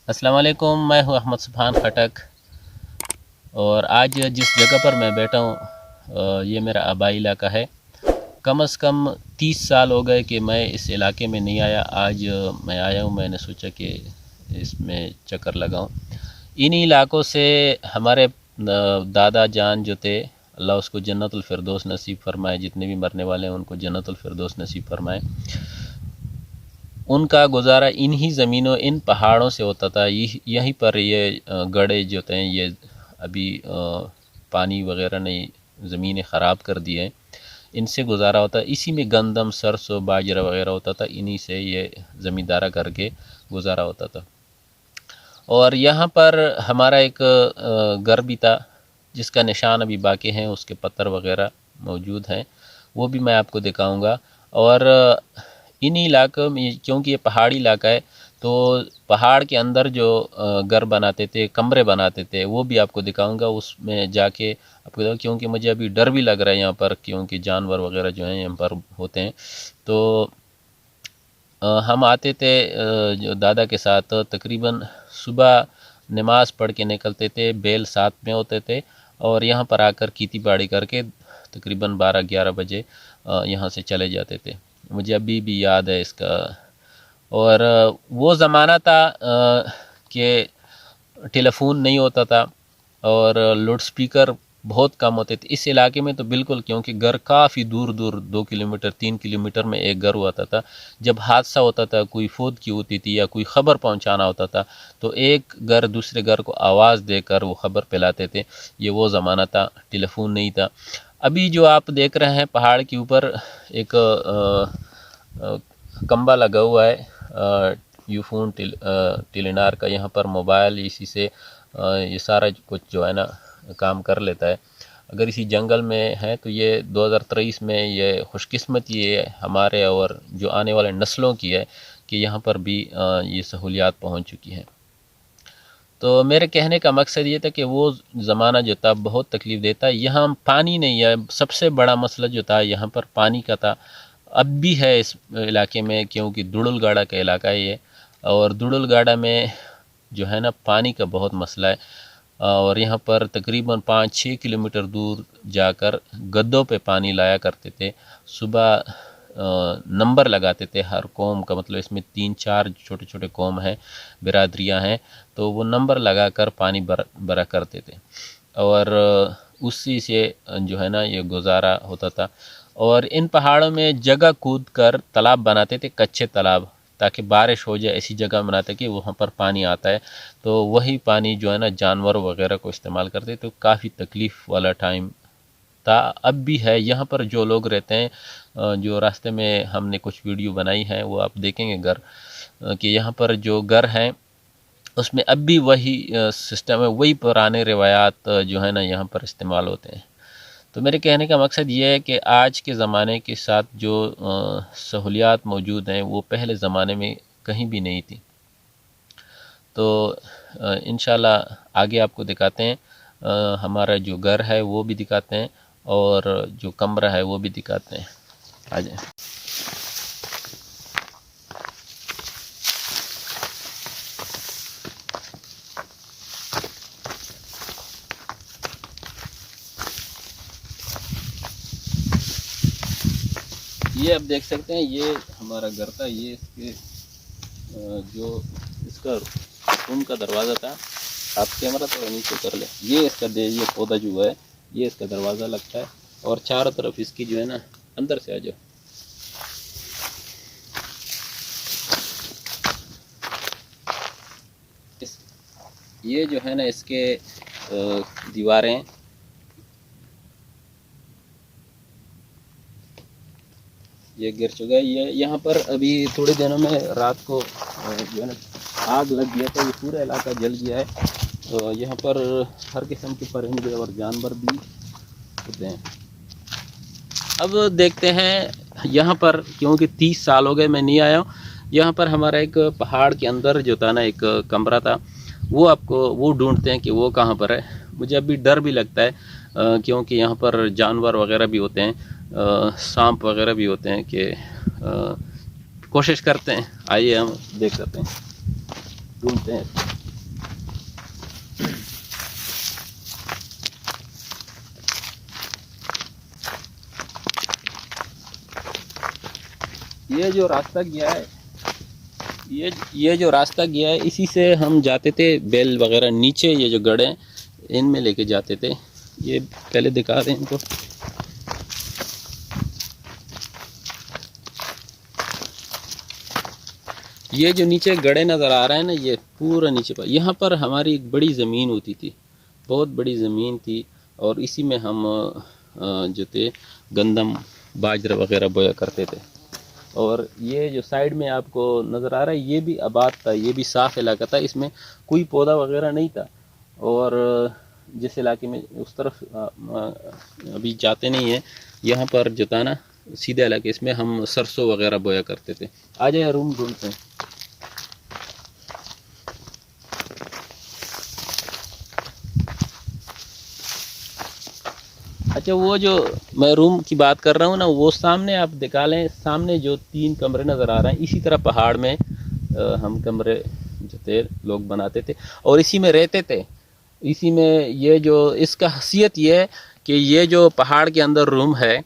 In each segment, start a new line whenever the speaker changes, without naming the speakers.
अस्सलाम वालेकुम। मैं हूं अहमद सुभान खटक और आज जिस जगह पर मैं बैठा हूं ये मेरा आबाई इलाका है। कम से कम 30 साल हो गए कि मैं इस इलाके में नहीं आया। आज मैं आया हूं। मैंने सोचा कि इसमें चक्कर लगाऊं। इन्हीं इलाकों से हमारे दादा जान जो थे, अल्लाह उसको जन्नतुल फिरदौस नसीब फरमाए। जितने भी मरने वाले हैं उनको जन्नतुल फिरदौस नसीब फरमाए। उनका गुजारा इन्हीं ज़मीनों, इन पहाड़ों से होता था। यहीं पर ये गड्ढे जो होते हैं, ये अभी पानी वगैरह ने ज़मीनें ख़राब कर दी हैं, इनसे गुजारा होता। इसी में गंदम, सरसों, बाजरा वगैरह होता था। इन्हीं से ये ज़मींदारा करके गुजारा होता था। और यहाँ पर हमारा एक घर भी था जिसका निशान अभी बाकी है, उसके पत्थर वगैरह मौजूद हैं, वो भी मैं आपको दिखाऊंगा। और इन्हीं इलाकों में, क्योंकि ये पहाड़ी इलाका है, तो पहाड़ के अंदर जो घर बनाते थे, कमरे बनाते थे, वो भी आपको दिखाऊंगा। उसमें जाके आपको दिखाऊंगा, क्योंकि मुझे अभी डर भी लग रहा है यहाँ पर, क्योंकि जानवर वगैरह जो हैं यहाँ पर होते हैं। तो हम आते थे जो दादा के साथ, तकरीबन सुबह नमाज पढ़ के निकलते थे। बैल साथ में होते थे और यहाँ पर आकर खेती बाड़ी करके तकरीबन 12-11 बजे यहाँ से चले जाते थे। मुझे अभी भी याद है इसका। और वो ज़माना था कि टेलीफोन नहीं होता था और लाउड स्पीकर बहुत कम होते थे इस इलाके में तो बिल्कुल, क्योंकि घर काफ़ी दूर दूर 2 किलोमीटर 3 किलोमीटर में एक घर हुआ था। जब हादसा होता था, कोई फौत की होती थी या कोई ख़बर पहुंचाना होता था, तो एक घर दूसरे घर को आवाज़ देकर वो ख़बर फैलाते थे। ये वो ज़माना था, टेलीफोन नहीं था। अभी जो आप देख रहे हैं पहाड़ के ऊपर एक खंबा लगा हुआ है यूफोन टेलीनार का। यहाँ पर मोबाइल इसी से ये सारा कुछ जो है ना काम कर लेता है। अगर इसी जंगल में है तो ये 2023 में ये खुशकिस्मती ये हमारे और जो आने वाले नस्लों की है कि यहाँ पर भी ये सहूलियात पहुँच चुकी हैं। तो मेरे कहने का मकसद ये था कि वो ज़माना जो था बहुत तकलीफ़ देता। यहाँ पानी नहीं है, सबसे बड़ा मसला जो था यहाँ पर पानी का था। अब भी है इस इलाके में, क्योंकि दुड़ुलगाड़ा का इलाका है ये, और दुड़ुलगाड़ा में जो है ना पानी का बहुत मसला है। और यहाँ पर तकरीबन 5-6 किलोमीटर दूर जाकर गद्दों पे पानी लाया करते थे। सुबह नंबर लगाते थे हर कौम का, मतलब इसमें 3-4 छोटे छोटे कौम हैं, बिरादरियाँ हैं, तो वो नंबर लगाकर पानी भरा करते थे और उसी से जो है ना ये गुजारा होता था। और इन पहाड़ों में जगह कूद कर तालाब बनाते थे, कच्चे तालाब, ताकि बारिश हो जाए ऐसी जगह बनाते कि वहाँ पर पानी आता है, तो वही पानी जो है ना जानवर वगैरह को इस्तेमाल करते। तो काफ़ी तकलीफ़ वाला टाइम था, अब भी है। यहाँ पर जो लोग रहते हैं, जो रास्ते में हमने कुछ वीडियो बनाई है वो आप देखेंगे घर, कि यहाँ पर जो घर हैं उसमें अब भी वही सिस्टम है, वही पुराने रिवायात जो है ना यहाँ पर इस्तेमाल होते हैं। तो मेरे कहने का मकसद ये है कि आज के ज़माने के साथ जो सहूलियात मौजूद हैं वो पहले ज़माने में कहीं भी नहीं थी। तो इंशाल्लाह आगे आपको दिखाते हैं, हमारा जो घर है वो भी दिखाते हैं और जो कमरा है वो भी दिखाते हैं। आ जाए। ये आप देख सकते हैं, ये हमारा घर था। ये इसके जो इसका रूम का दरवाज़ा था, आप कैमरा तो नीचे कर ले, ये इसका ये पौधा जो है ये इसका दरवाज़ा लगता है और चारों तरफ इसकी जो है ना, अंदर से आ जाओ, ये जो है ना इसके दीवारें, ये गिर चुका है। ये यहाँ पर अभी थोड़े दिनों में रात को जो है ना आग लग गया था, ये पूरा इलाका जल गया है। तो यहाँ पर हर किस्म के परिंदे और जानवर भी होते हैं। अब देखते हैं यहाँ पर, क्योंकि 30 साल हो गए मैं नहीं आया हूँ। यहाँ पर हमारा एक पहाड़ के अंदर जो था ना एक कमरा था, वो आपको वो ढूंढते हैं कि वो कहाँ पर है। मुझे अभी डर भी लगता है क्योंकि यहाँ पर जानवर वगैरह भी होते हैं, सांप वगैरह भी होते हैं कि कोशिश करते हैं। आइए हम देख सकते हैं, ढूंढते हैं। یہ جو راستہ گیا ہے یہ جو راستہ گیا ہے اسی سے ہم جاتے تھے بیل وغیرہ نیچے، یہ جو گڑھے ہیں ان میں لے کے جاتے تھے. یہ پہلے دکھا دیں ان کو. یہ جو نیچے گڑھے نظر آ رہا ہے نا، یہ پورا نیچے پر، یہاں پر ہماری ایک بڑی زمین ہوتی تھی، بہت بڑی زمین تھی، اور اسی میں ہم جو تھے گندم باجرہ وغیرہ بویا کرتے تھے. اور یہ جو سائیڈ میں آپ کو نظر آ رہا ہے یہ بھی آباد تھا، یہ بھی صاف علاقہ تھا، اس میں کوئی پودا وغیرہ نہیں تھا. اور جس علاقے میں اس طرف ابھی جاتے نہیں ہیں، یہاں پر جو تھا نا سیدھے علاقے، اس میں ہم سرسوں وغیرہ بویا کرتے تھے. آ جائیں روم ڈھونڈتے ہیں. اچھا، وہ جو میں روم کی بات کر رہا ہوں نا، وہ سامنے آپ دکھا لیں، سامنے جو 3 کمرے نظر آ رہے ہیں، اسی طرح پہاڑ میں ہم کمرے جو تھے لوگ بناتے تھے اور اسی میں رہتے تھے. اسی میں یہ جو اس کا خاصیت یہ ہے کہ یہ جو پہاڑ کے اندر روم ہے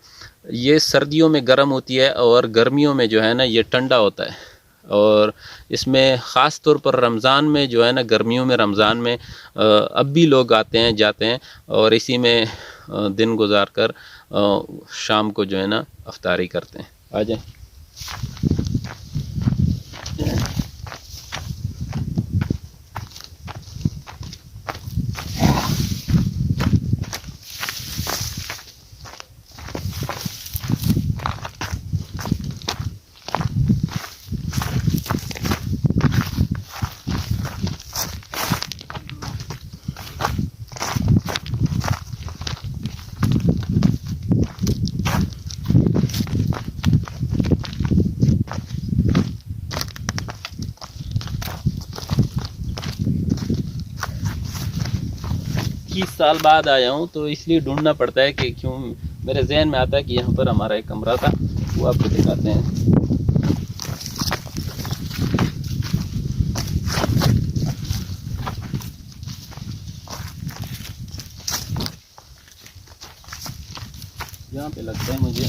یہ سردیوں میں گرم ہوتی ہے اور گرمیوں میں جو ہے نا یہ ٹھنڈا ہوتا ہے. اور اس میں خاص طور پر رمضان میں جو ہے نا، گرمیوں میں رمضان میں اب بھی لوگ آتے ہیں جاتے ہیں اور اسی میں دن گزار کر شام کو جو ہے نا افطاری کرتے ہیں. آ جائیں. سال بعد آیا ہوں تو اس لیے ڈھونڈنا پڑتا ہے کہ کیوں میرے ذہن میں آتا ہے کہ یہاں پر ہمارا ایک کمرہ تھا، وہ آپ کو دکھاتے ہیں. یہاں پہ لگتا ہے مجھے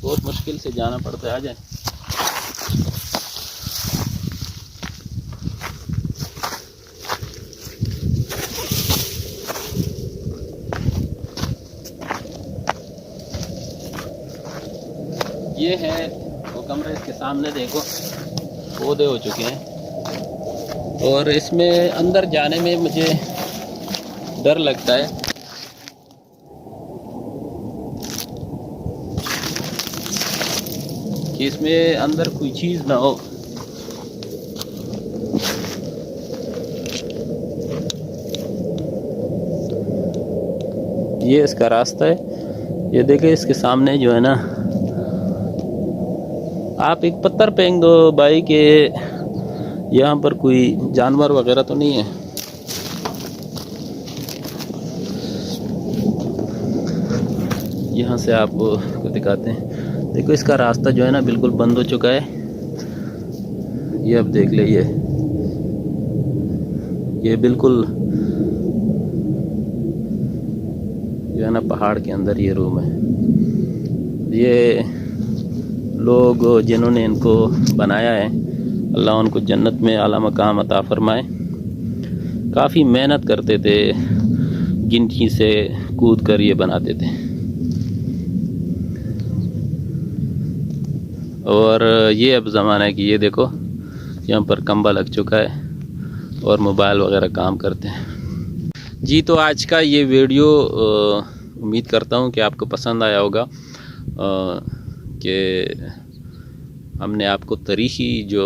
بہت مشکل سے جانا پڑتا ہے. آ جائیں. یہ ہے وہ کمرہ، اس کے سامنے دیکھو پودے ہو چکے ہیں اور اس میں اندر جانے میں مجھے ڈر لگتا ہے کہ اس میں اندر کوئی چیز نہ ہو. یہ اس کا راستہ ہے، یہ دیکھیں اس کے سامنے جو ہے نا، آپ ایک پتھر پھینک دو بھائی کہ یہاں پر کوئی جانور وغیرہ تو نہیں ہے. یہاں سے آپ کو دکھاتے ہیں. دیکھو اس کا راستہ جو ہے نا بالکل بند ہو چکا ہے. یہ اب دیکھ لیں، یہ بالکل جو ہے نا پہاڑ کے اندر یہ روم ہے. یہ لوگ جنہوں نے ان کو بنایا ہے اللہ ان کو جنت میں اعلیٰ مقام عطا فرمائے. کافی محنت کرتے تھے، گنٹی سے کود کر یہ بناتے تھے. اور یہ اب زمانہ ہے کہ یہ دیکھو یہاں پر کمبا لگ چکا ہے اور موبائل وغیرہ کام کرتے ہیں. جی تو آج کا یہ ویڈیو امید کرتا ہوں کہ آپ کو پسند آیا ہوگا، کہ ہم نے آپ کو تاریخی جو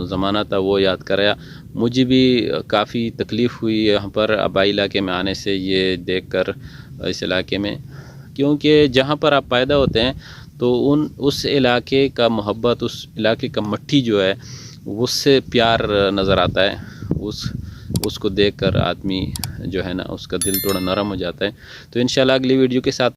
زمانہ تھا وہ یاد کرایا. مجھے بھی کافی تکلیف ہوئی یہاں پر آبائی علاقے میں آنے سے، یہ دیکھ کر اس علاقے میں، کیونکہ جہاں پر آپ پیدا ہوتے ہیں تو اس علاقے کا محبت، اس علاقے کا مٹی جو ہے اس سے پیار نظر آتا ہے. اس کو دیکھ کر آدمی جو ہے نا اس کا دل تھوڑا نرم ہو جاتا ہے. تو انشاءاللہ اگلی ویڈیو کے ساتھ